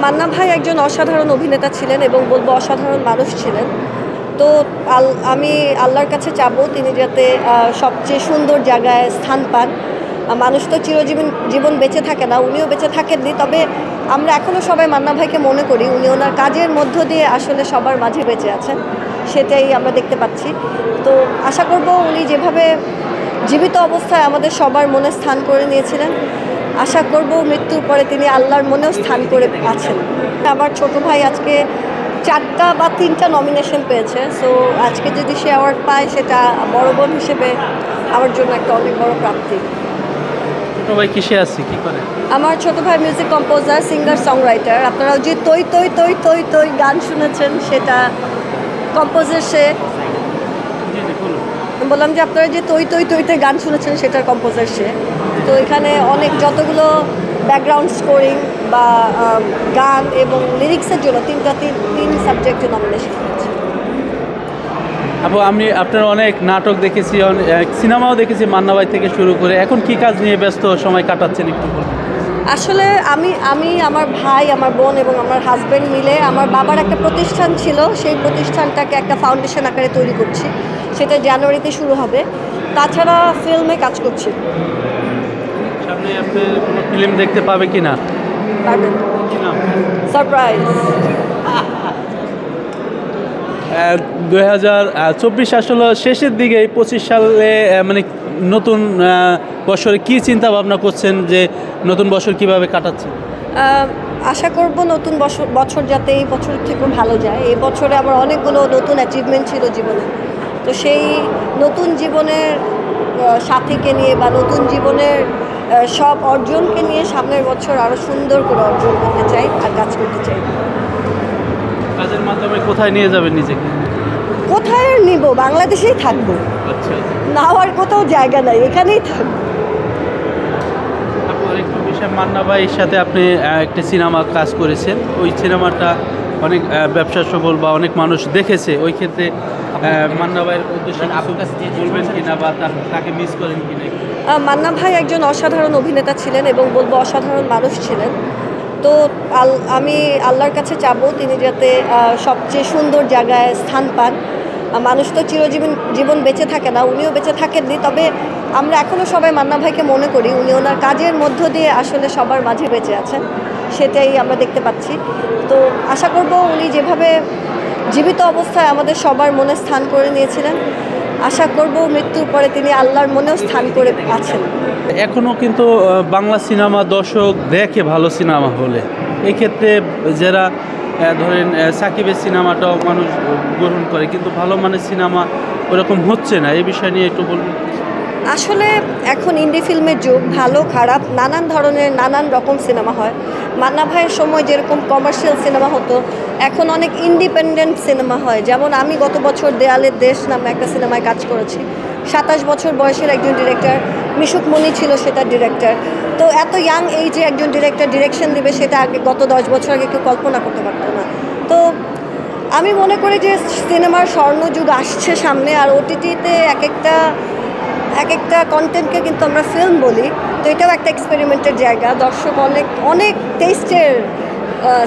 মান্না ভাই একজন অসাধারণ অভিনেতা ছিলেন এবং বলবো অসাধারণ মানুষ ছিলেন। তো আমি আল্লাহর কাছে চাবো তিনি যাতে সবচেয়ে সুন্দর জায়গায় স্থান পান। মানুষ তো জীবন বেঁচে থাকে না, উনিও বেঁচে থাকেননি, তবে আমরা এখনও সবাই মান্না ভাইকে মনে করি। উনি ওনার কাজের মধ্য দিয়ে আসলে সবার মাঝে বেঁচে আছেন, সেটাই আমরা দেখতে পাচ্ছি। তো আশা করব উনি যেভাবে জীবিত অবস্থায় আমাদের সবার মনে স্থান করে নিয়েছিলেন, আশা করব মৃত্যুর পরে তিনি আল্লাহর মনেও স্থান করে আছেন। আমার ছোট ভাই আজকে 4টা বা 3টা নমিনেশন পেয়েছে। সো আজকে যদি সে অ্যাওয়ার্ড পায়, সেটা বড় বোন হিসেবে আমার জন্য একটা অনেক বড় প্রাপ্তি। ছোট ভাই কিসে আছে, কি করে? আমার ছোট ভাই মিউজিক কম্পোজার, সিঙ্গার, সংরাইটার। আপনারাও যে তৈ তৈ তৈ তৈ তৈ গান শুনেছেন, সেটা কম্পোজার সে। বললাম যে আপনারা যে তৈ তৈ তৈতে গান শুনেছেন, সেটার কম্পোজার সে। তো এখানে অনেক যতগুলো ব্যাকগ্রাউন্ড স্কোরিং বা গান এবং লিরিক্সের জন্য তিন সাবজেক্টে নমিনেশন হয়েছে। আপু, আমি আপনার অনেক নাটক দেখেছি, অনেক সিনেমাও দেখেছি মান্না ভাই থেকে শুরু করে। এখন কি কাজ নিয়ে ব্যস্ত সময় কাটাচ্ছেন একটু বলুন। আসলে আমি আমার ভাই, আমার বোন এবং আমার হাজব্যান্ড মিলে, আমার বাবার একটা প্রতিষ্ঠান ছিল, সেই প্রতিষ্ঠানটাকে একটা ফাউন্ডেশন আকারে তৈরি করছি। সেটা জানুয়ারিতে শুরু হবে। তাছাড়া ফিল্মে কাজ করছি। সামনে আপনি কোনো ফিল্ম দেখতে পাবে কি না? সারপ্রাইজ। 2024 আসলে শেষের দিকে, 25 সালে মানে নতুন বছরে কি চিন্তা ভাবনা করছেন, যে নতুন বছর কিভাবে কাটাচ্ছেন? আশা করব নতুন বছর যাতে এই বছর থেকেও ভালো যায়। এই বছরে আমার অনেকগুলো নতুন অ্যাচিভমেন্ট ছিল জীবনে। তো সেই নতুন জীবনের সাথীকে নিয়ে বা নতুন জীবনের সব অর্জনকে নিয়ে সামনের বছর আরও সুন্দর করে অর্জন করতে চাই আর কাজ করতে চাই। কাজের মাধ্যমে কোথায় নিয়ে যাবেন নিজেকে? কোথায় আর নিব, বাংলাদেশেই থাকবো। আচ্ছা, না আর কোথাও জায়গা নাই, এখানেই থাকবো। আরেকটু বিষয়, মান্না ভাইয়ের সাথে আপনি একটা সিনেমা কাজ করেছেন, ওই সিনেমাটা অনেক ব্যবসা সফল বা অনেক মানুষ দেখেছে। ওই ক্ষেত্রে মান্না ভাইয়ের উদ্দেশ্যে বলবেন কিনা বা তাকে মিস করেন কিনা? মান্না ভাই একজন অসাধারণ অভিনেতা ছিলেন এবং বলবো অসাধারণ মানুষ ছিলেন। তো আমি আল্লাহর কাছে চাবো তিনি যাতে সবচেয়ে সুন্দর জায়গায় স্থান পান। মানুষ তো জীবন বেঁচে থাকে না, উনিও বেঁচে থাকেননি, তবে আমরা এখনও সবাই মান্না ভাইকে মনে করি। উনি ওনার কাজের মধ্য দিয়ে আসলে সবার মাঝে বেঁচে আছেন, সেটাই আমরা দেখতে পাচ্ছি। তো আশা করব উনি যেভাবে জীবিত অবস্থায় আমাদের সবার মনে স্থান করে নিয়েছিলেন, আশা করব মৃত্যুর পরে তিনি আল্লাহর মনেও স্থান করে আছেন। এখনও কিন্তু বাংলা সিনেমা দর্শক দেখে, ভালো সিনেমা হলে। এই ক্ষেত্রে যারা ধরেন সাকিবের সিনেমাটাও মানুষ গ্রহণ করে, কিন্তু ভালো মানের সিনেমা ওরকম হচ্ছে না। এই বিষয় নিয়ে একটু বলুন। আসলে এখন ইন্ডি ফিল্মের যুগ, ভালো খারাপ নানান ধরনের নানান রকম সিনেমা হয়। মান্না ভাইয়ের সময় যেরকম কমার্শিয়াল সিনেমা হতো, এখন অনেক ইন্ডিপেন্ডেন্ট সিনেমা হয়। যেমন আমি গত বছর দেয়ালের দেশ নামে একটা সিনেমায় কাজ করেছি। 27 বছর বয়সের একজন ডিরেক্টর, মিশুক মনি ছিল সেটার ডিরেক্টর। তো এত ইয়াং এইজে একজন ডিরেক্টর ডিরেকশন দেবে, সেটা আগে গত 10 বছর আগে কেউ কল্পনা করতে পারতো না। তো আমি মনে করি যে সিনেমার স্বর্ণযুগ আসছে সামনে, আর ওটিটিতে এক একটা কন্টেন্টকে কিন্তু আমরা ফিল্ম বলি। তো এটাও একটা এক্সপেরিমেন্টের জায়গা। দর্শক অনেক টেস্টের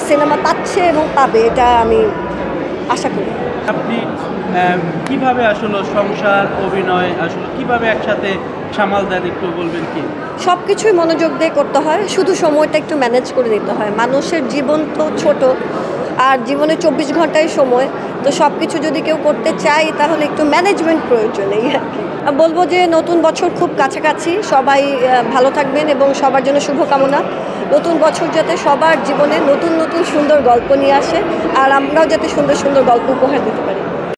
সিনেমা পাচ্ছে এবং পাবে, এটা আমি আশা করি। আপনি কিভাবে আসলে সংসার, অভিনয় আসলে কিভাবে একসাথে সামাল দেন, একটু বলবেন কি? সব কিছুই মনোযোগ দিয়ে করতে হয়, শুধু সময়টা একটু ম্যানেজ করে নিতে হয়। মানুষের জীবন তো ছোট, আর জীবনে 24 ঘন্টায় সময়। তো সব কিছু যদি কেউ করতে চায়, তাহলে একটু ম্যানেজমেন্ট প্রয়োজন। এই আর কি বলবো যে নতুন বছর খুব কাছাকাছি, সবাই ভালো থাকবেন এবং সবার জন্য শুভকামনা। নতুন বছর যাতে সবার জীবনে নতুন নতুন সুন্দর গল্প নিয়ে আসে, আর আমরাও যাতে সুন্দর সুন্দর গল্প উপহার দিতে পারি।